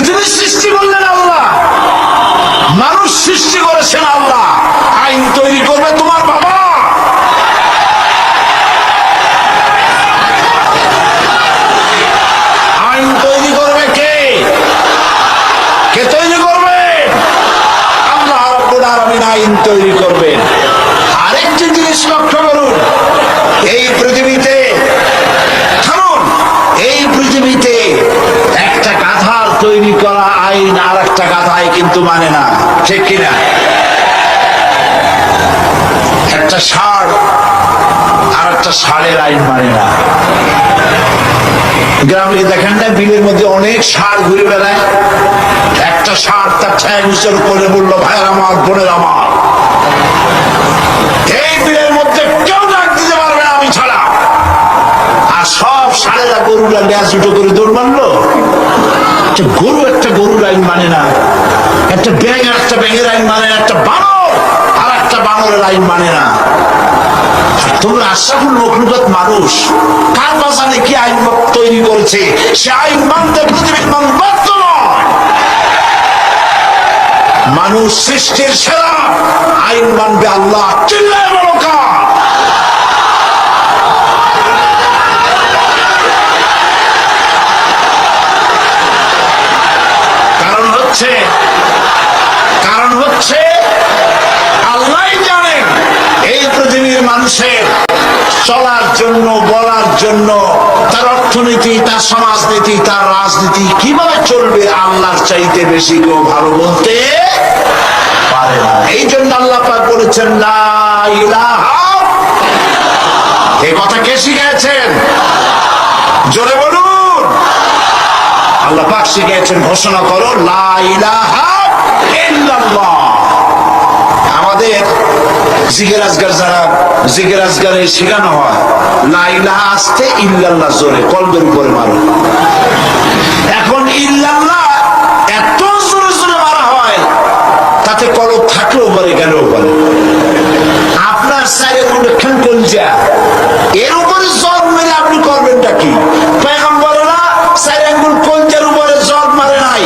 পৃথিবী সৃষ্টি করলেন আল্লাহ, মানুষ সৃষ্টি করেছেন আল্লাহ। আইন তৈরি করবে তোমার বাবা। আইন তৈরি করবে কে? কে তৈরি করবে? আল্লাহ রাব্বুল আলামিন আইন তৈরি করবেন। আরেকটি জিনিস লক্ষ্য করুন, এই পৃথিবীতে এই পৃথিবীতে একটা গাধার তৈরি করা আইন আর একটা গাধায় কিন্তু মানে না, ঠিক কিনা? একটা ষাঁড় আর একটা ষাঁড়ের আইন মানে না। গ্রামে দেখেন না, বিলের মধ্যে অনেক ষাঁড় ঘুরে বেড়ায়। একটা ষাঁড় তার ছায়া নিচের উপরে বললো, ভাইয়ের আমার, বোনের আমার, এই বিলের মধ্যে কেউ ডাক দিতে পারবে না আমি ছাড়া। আর সব ষাঁড়েরা গরুরা ল্যাজ দুটো করে দৌড় মারলো। গরু একটা গরুর আইন মানে না, একটা ব্যাঙ আর একটা ব্যাঙের আইন মানে না, একটা বানর আর একটা বানরের আইন মানে না। তোমরা আশরাফুল মখলুকাত মানুষ, কার বাজারে কি আইন তৈরি করেছে সে আইন মানতে পৃথিবীর মানুষ বাধ্য নয়। মানুষ সৃষ্টির সেরা, আইন মানবে আল্লাহ। চিল্লায় বলো কার? কারণ হচ্ছে আল্লাহই জানেন এই পৃথিবীর মানুষের চলার জন্য, বলার জন্য, তার অর্থনীতি, তার সমাজনীতি, তার রাজনীতি কিভাবে চলবে আল্লাহর চাইতে বেশি কেউ ভালো বলতে পারে না। এই জন্য আল্লাহ পাক বলেছেন লা ইলাহা। এই কথা কে শিখিয়েছেন? জোরে বলুন। আল্লাহ পাক শিখিয়েছেন, ঘোষণা করো লা ইলাহা ইল্লাল্লাহ। আমাদের জিকির আজগার, যারা জিকির আজগারে শেখানো হয়, লা ইলাহা আস্তে, ইল্লাল্লাহ জোরে, কলবের উপরে মারো। এখন ইল্লাল্লাহ এত জোরে জোরে মারা হয়, তাতে কলব থাকলেও পারে, গেলেও পারে। আপনার সাইডে কোন কলজা, এর উপরে জল মেরে আপনি করবেনটা কি? পয়গম্বরেরা সাইড আঙ্গুল কলজার উপরে জল মারে নাই।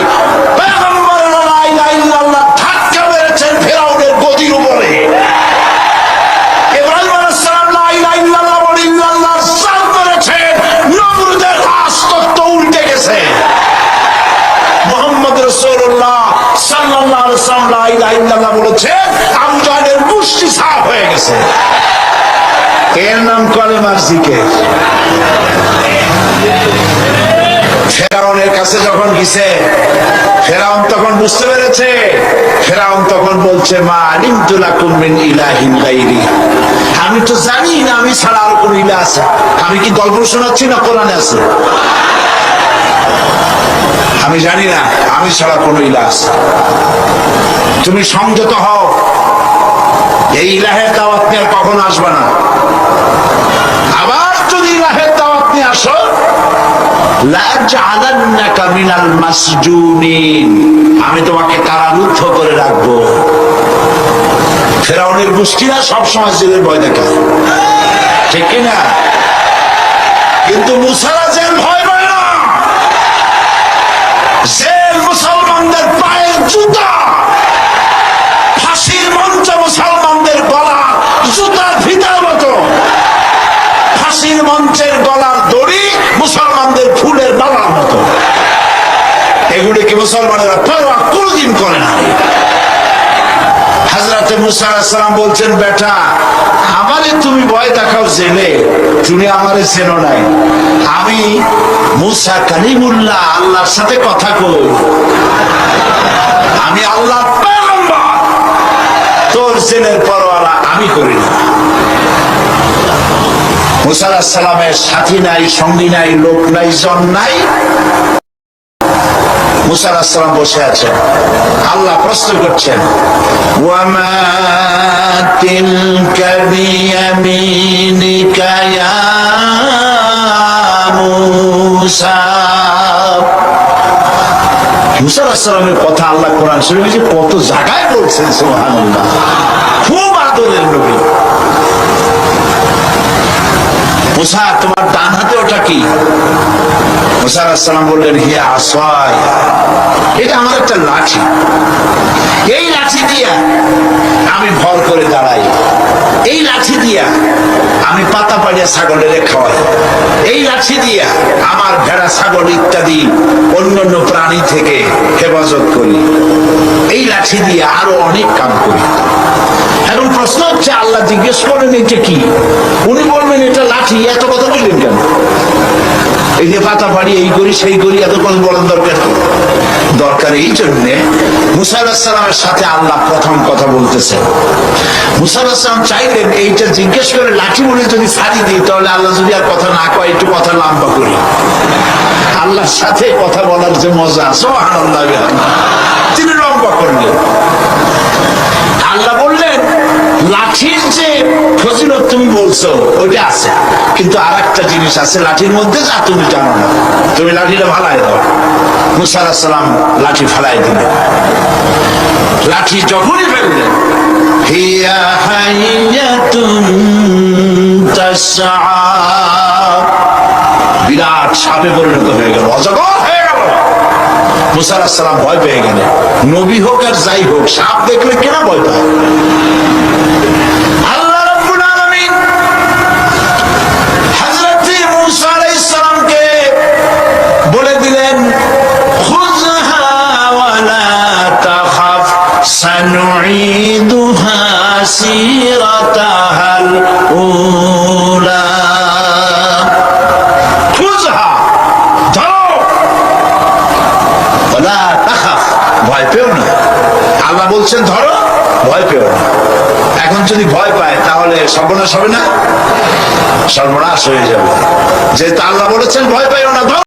পয়গম্বরেরা লা ইলাহা ইল্লাল্লাহ ধাক্কা মেরেছেন ফিরআউনের গদির উপরে। ইব্রাহিম আলাইহিস সালাম লা ইলাহা ইল্লাল্লাহ বলে ইল্লাল্লাহ জল মেরেছেন, নমরুদের লাশ তত্ত্ব উল্টে গেছে। মুহাম্মদ রাসূলুল্লাহ সাল্লাল্লাহু আলাইহি ওয়াসাল্লাম লা ইলাহা ইল্লাল্লাহ বলেছেন, আবু জাহলের মুষ্টি সাফ হয়ে গেছে। এর নাম কলেমার জিকির। ফেরাউনের কাছে যখন গেছে, ফেরাউন তখন বুঝতে পেরেছে। ফেরাউন তখন বলছে, মা আলিমতু লাকুম মিন ইলাহিন গায়রি, আমি তো জানি না আমি ছাড়া আর কোন ইলাহ আছে। আমি কি গল্প শোনাচ্ছি না কোরআনে আছে? আমি জানি না আমি ছাড়া কোন ইলাহ আছে। তুমি সংযত হও, এই ইলাহের দাওয়াত নিয়ে কখনো আসবে না। আবার যদি ইলাহের দাওয়াত নিয়ে আসো, লাজালান্নাকা মিনাল মাসজুনিন, আমি তোমাকে কারারুদ্ধ করে রাখবো। ফেরাউনের গোষ্ঠীরা সবসময় জেলের ভয় দেখায়, ঠিক কিনা? কিন্তু মুসারা জেল ভয় পায় না। জেল মুসলমানদের পায়ের জুতা, ফাঁসির মঞ্চ মুসলমানদের গলা জুতার ফিতার মতো। ফাঁসির মঞ্চের গলার দড়ি মুসলমানদের ফুলের ডালার মতো। এগুলিকে মুসলমানেরা পরোয়া কোনদিন করে না। হযরতে মুসা আলাইহিস সালাম বলছেন, বেটা আমারে তুমি ভয় দেখাও জেলে, তুমি আমারে চেনো নাই। আমি মুসা কালিমুল্লাহ, আল্লাহর সাথে কথা কই। আমি আল্লাহর পয়গম্বর, তোর জেলের পরোয়া আমি করি না। মুসা আলাইহিস সালামের সাথী নাই, সঙ্গী নাই, লোক নাই, জন নাই। মুসা আলাইহিস সালাম বসে আছেন, আল্লাহ প্রশ্ন করছেন, ওয়ামা তিলকা বিয়ামিনিকা ইয়া মুসা। মুসা আলাইহিস সালামের কথা আল্লাহ কোরআন শরীফে কত জায়গায় বলছেন, সুবহানাল্লাহ। খুব আদরের নবী। মুসা, তোমার ডান হাতে ওটা কি? মুসা আলাইহিস সালাম বললেন, হিয়া আসায়া এটা আমার একটা লাঠি, এই লাঠি দিয়া আমি ভর করে দাঁড়াই, এই লাঠি দিয়া আমি পাতা পাড়িয়া ছাগলের খাওয়াই, এই লাঠি দিয়া আমার ভেড়া ছাগল ইত্যাদি অন্যান্য প্রাণী থেকে হেফাজত করি, এই লাঠি দিয়ে আরো অনেক কাম করি। এখন প্রশ্ন হচ্ছে, আল্লাহ জিজ্ঞেস করেন এটা কি? উনি বলবেন এটা লাঠি, এত কথা বললেন কেন? এই যে পাতা পাড়ি, এই করি সেই করি, এত কথা বলার দরকার কি? দরকার এই জন্যে মুসা আলাইহিস সালামের সাথে আল্লাহ প্রথম কথা বলতেছেন। মুসা আলাইহিস সালাম চাইলেন এইটা জিজ্ঞেস করে লাঠি বলে যদি ছাড়ি দিই, তাহলে আল্লাহ যদি আর কথা না কয়, একটু কথা লম্বা করি। আল্লাহর সাথে কথা বলার যে মজা, সুবহানাল্লাহ, তিনি লম্বা করলেন। আল্লাহ বললেন, লাঠির যে ফজিলত তুমি বলছো ওইটা আছে, কিন্তু আর একটা জিনিস আছে লাঠির মধ্যে, যা তুমি জানো না, তুমি লাঠিটা ফালাই দাও। মুসা আলাইহিস সালাম লাঠি ফালাই দিলেন। লাঠি যখনই ফেললেন, হিয়া হাইয়াতুন তাসআ, বিরাট সাপে পরিণত হয়ে গেল, অজগর হয়ে গেল। মুসা আলাইহিস সালাম ভয় পেয়ে গেলেন। নবী হোক আর যাই হোক, সাপ দেখলে কেনা ভয় পায়? আল্লাহ রাব্বুল আলামিন হযরত মুসা আলাইহিস সালামকে বলে দিলেন, খুযহা ওয়ালা তাখাফ সানুঈদুহা সিরাতাহাল উলা। খুযহা, ধরো, ওয়ালা তাখাফ, ভয় পেও না। আল্লাহ বলছেন ধরো, ভয় পেও না। এখন যদি ভয় পায় তাহলে সর্বনাশ হবে না? সর্বনাশ হয়ে যাবে। যেহেতু আল্লাহ বলেছেন ভয় পাইও না, ধরো।